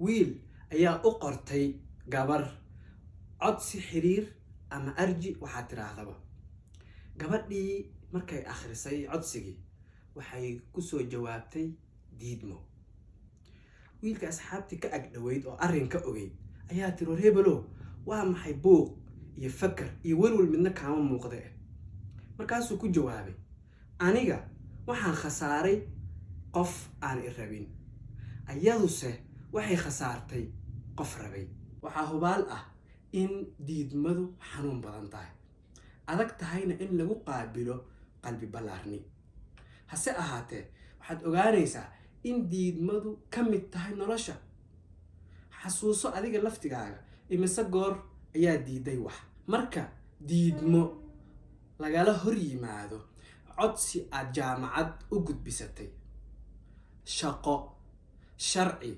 wiil ayaa u qortay gabar codsi xiriir ama arji waxaa tiraahdaba. gabadhii markay akhrisay codsigii waxay ku soo jawaabtay diidmo. wiilka asxaabtii ka agdhaweyd oo arrinka ogeyd ayaa tiri reebelo waa maxay buuq iyo fakar iyo walwal midna kaama muuqda. markaasuu ku jawaabay aniga waxaan khasaaray qof aan i rabin, ayaduse waxay khasaartay qof rabay. waxaa hubaal ah in diidmadu xanuun badan tahay, adag tahayna in lagu qaabilo qalbi ballaarni. hase ahaatee waxaad ogaanaysaa in diidmadu ka mid tahay nolosha. xasuuso adiga laftigaaga imise goor ayaa diiday wax. marka diidmo lagala hor yimaado codsi aad jaamacad u gudbisatay, shaqo, sharci